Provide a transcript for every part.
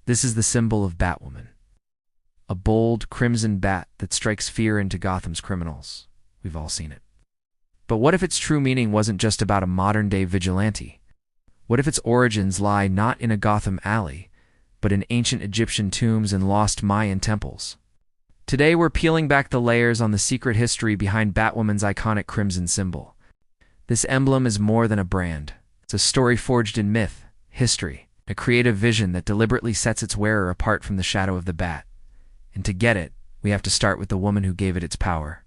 This is the symbol of Batwoman, a bold, crimson bat that strikes fear into Gotham's criminals. We've all seen it. But what if its true meaning wasn't just about a modern-day vigilante? What if its origins lie not in a Gotham alley, but in ancient Egyptian tombs and lost Mayan temples? Today we're peeling back the layers on the secret history behind Batwoman's iconic crimson symbol. This emblem is more than a brand. It's a story forged in myth, history, a creative vision that deliberately sets its wearer apart from the shadow of the bat. And to get it, we have to start with the woman who gave it its power.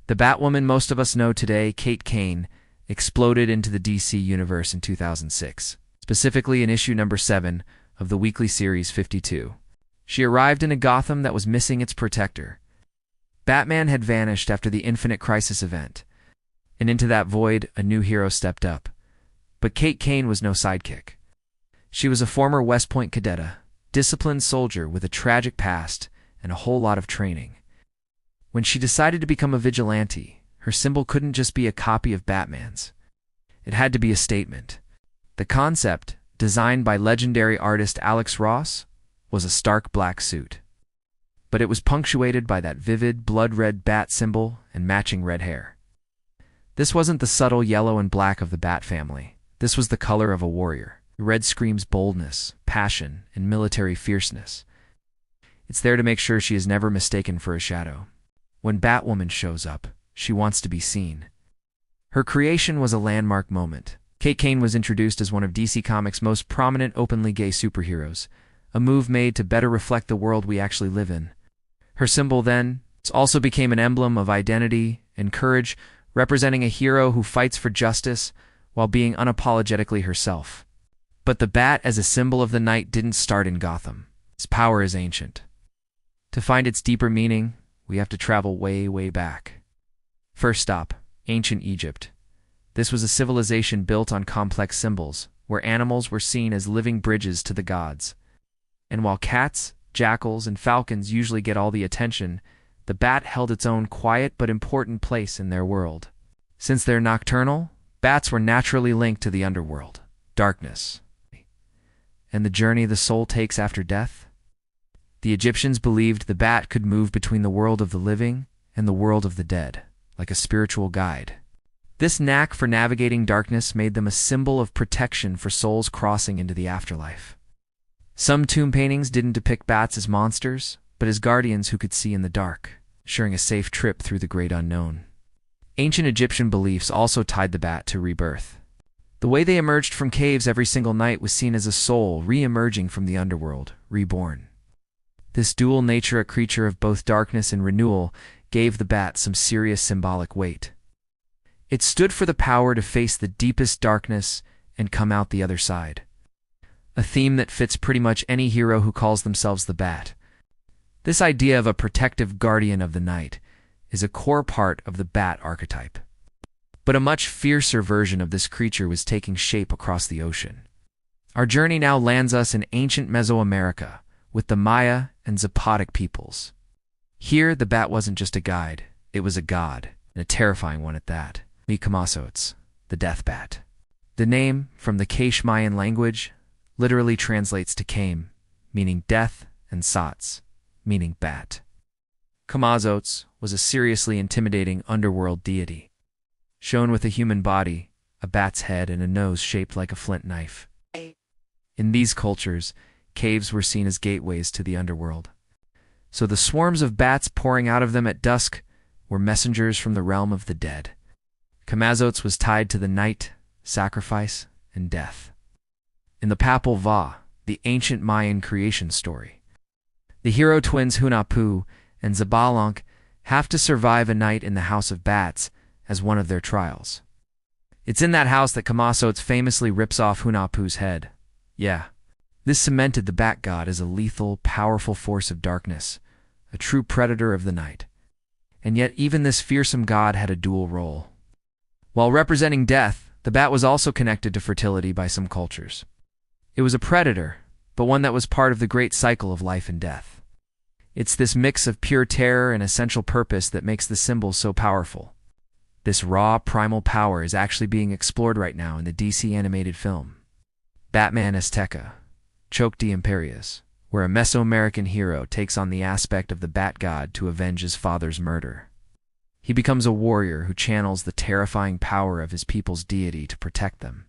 The Batwoman most of us know today, Kate Kane, exploded into the DC universe in 2006, specifically in issue number 7 of the weekly series 52. She arrived in a Gotham that was missing its protector. Batman had vanished after the Infinite Crisis event, and into that void, a new hero stepped up. But Kate Kane was no sidekick. She was a former West Point cadet, a disciplined soldier with a tragic past and a whole lot of training. When she decided to become a vigilante, her symbol couldn't just be a copy of Batman's. It had to be a statement. The concept, designed by legendary artist Alex Ross, was a stark black suit. But it was punctuated by that vivid, blood-red bat symbol and matching red hair. This wasn't the subtle yellow and black of the Bat family. This was the color of a warrior. The red screams boldness, passion, and military fierceness. It's there to make sure she is never mistaken for a shadow. When Batwoman shows up, she wants to be seen. Her creation was a landmark moment. Kate Kane was introduced as one of DC Comics' most prominent openly gay superheroes, a move made to better reflect the world we actually live in. Her symbol then also became an emblem of identity and courage, representing a hero who fights for justice while being unapologetically herself. But the bat as a symbol of the night didn't start in Gotham. Its power is ancient. To find its deeper meaning, we have to travel way, way back. First stop, ancient Egypt. This was a civilization built on complex symbols, where animals were seen as living bridges to the gods. And while cats, jackals, and falcons usually get all the attention, the bat held its own quiet but important place in their world. Since they're nocturnal, bats were naturally linked to the underworld, darkness, and the journey the soul takes after death. The Egyptians believed the bat could move between the world of the living and the world of the dead, like a spiritual guide. This knack for navigating darkness made them a symbol of protection for souls crossing into the afterlife. Some tomb paintings didn't depict bats as monsters, but as guardians who could see in the dark, ensuring a safe trip through the great unknown. Ancient Egyptian beliefs also tied the bat to rebirth. The way they emerged from caves every single night was seen as a soul re-emerging from the underworld, reborn. This dual nature, a creature of both darkness and renewal, gave the bat some serious symbolic weight. It stood for the power to face the deepest darkness and come out the other side. A theme that fits pretty much any hero who calls themselves the Bat. This idea of a protective guardian of the night is a core part of the Bat archetype. But a much fiercer version of this creature was taking shape across the ocean. Our journey now lands us in ancient Mesoamerica, with the Maya and Zapotec peoples. Here, the bat wasn't just a guide, it was a god, and a terrifying one at that. Mythology, the death bat. The name, from the Keish Mayan language, literally translates to Kame, meaning death, and Sats, meaning bat. Kamazots was a seriously intimidating underworld deity, shown with a human body, a bat's head, and a nose shaped like a flint knife. In these cultures, caves were seen as gateways to the underworld. So the swarms of bats pouring out of them at dusk were messengers from the realm of the dead. Kamazots was tied to the night, sacrifice, and death. In the Papal Va, the ancient Mayan creation story, the hero twins Hunahpu and Xbalanque have to survive a night in the House of Bats as one of their trials. It's in that house that Kamazots famously rips off Hunahpu's head. Yeah, this cemented the Bat God as a lethal, powerful force of darkness, a true predator of the night. And yet even this fearsome god had a dual role. While representing death, the bat was also connected to fertility by some cultures. It was a predator, but one that was part of the great cycle of life and death. It's this mix of pure terror and essential purpose that makes the symbol so powerful. This raw, primal power is actually being explored right now in the DC animated film. Batman Azteca, Choque de Imperios, where a Mesoamerican hero takes on the aspect of the bat god to avenge his father's murder. He becomes a warrior who channels the terrifying power of his people's deity to protect them.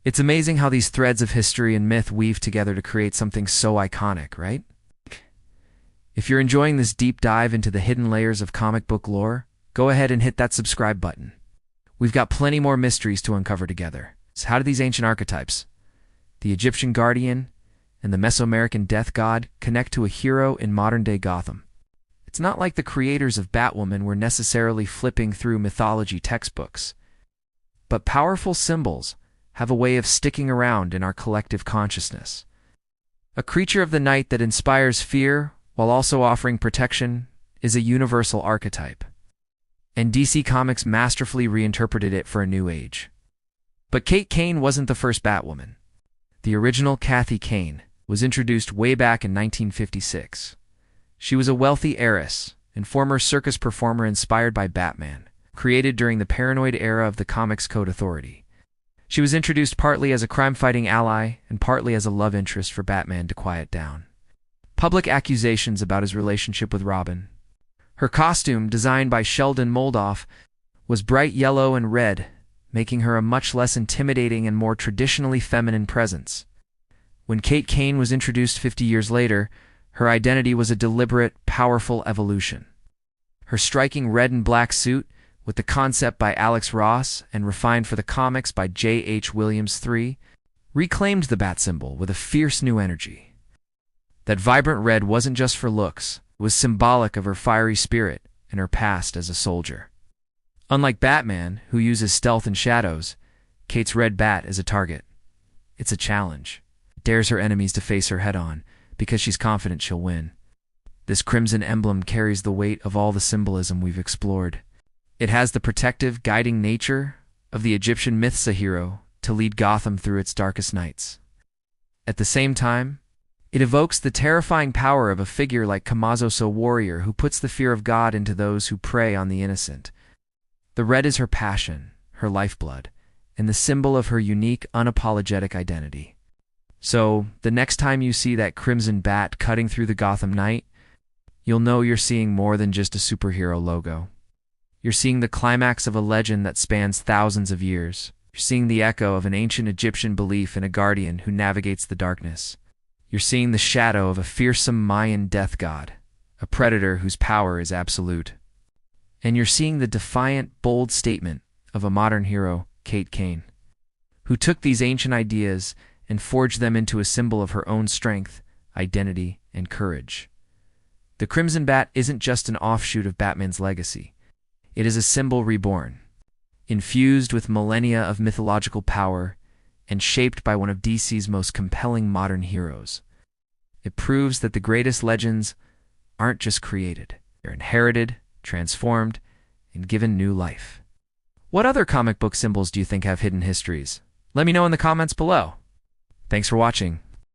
It's amazing how these threads of history and myth weave together to create something so iconic, right? If you're enjoying this deep dive into the hidden layers of comic book lore, go ahead and hit that subscribe button. We've got plenty more mysteries to uncover together. So how do these ancient archetypes, the Egyptian guardian and the Mesoamerican death god, connect to a hero in modern-day Gotham? It's not like the creators of Batwoman were necessarily flipping through mythology textbooks, but powerful symbols have a way of sticking around in our collective consciousness. A creature of the night that inspires fear while also offering protection is a universal archetype, and DC Comics masterfully reinterpreted it for a new age. But Kate Kane wasn't the first Batwoman. The original Kathy Kane was introduced way back in 1956. She was a wealthy heiress and former circus performer inspired by Batman, created during the paranoid era of the Comics Code Authority. She was introduced partly as a crime-fighting ally and partly as a love interest for Batman to quiet down public accusations about his relationship with Robin. Her costume, designed by Sheldon Moldoff, was bright yellow and red, making her a much less intimidating and more traditionally feminine presence. When Kate Kane was introduced 50 years later, her identity was a deliberate, powerful evolution. Her striking red and black suit, with the concept by Alex Ross and refined for the comics by J.H. Williams III, reclaimed the bat symbol with a fierce new energy. That vibrant red wasn't just for looks, it was symbolic of her fiery spirit and her past as a soldier. Unlike Batman, who uses stealth and shadows, Kate's red bat is a target. It's a challenge. It dares her enemies to face her head-on, because she's confident she'll win. This crimson emblem carries the weight of all the symbolism we've explored. It has the protective, guiding nature of the Egyptian myths, a hero to lead Gotham through its darkest nights. At the same time, it evokes the terrifying power of a figure like Kamazos, a warrior who puts the fear of God into those who prey on the innocent. The red is her passion, her lifeblood, and the symbol of her unique, unapologetic identity. So, the next time you see that crimson bat cutting through the Gotham night, you'll know you're seeing more than just a superhero logo. You're seeing the climax of a legend that spans thousands of years. You're seeing the echo of an ancient Egyptian belief in a guardian who navigates the darkness. You're seeing the shadow of a fearsome Mayan death god, a predator whose power is absolute. And you're seeing the defiant, bold statement of a modern hero, Kate Kane, who took these ancient ideas and forged them into a symbol of her own strength, identity, and courage. The Crimson Bat isn't just an offshoot of Batman's legacy. It is a symbol reborn, infused with millennia of mythological power and shaped by one of DC's most compelling modern heroes. It proves that the greatest legends aren't just created. They're inherited, transformed, and given new life. What other comic book symbols do you think have hidden histories? Let me know in the comments below. Thanks for watching.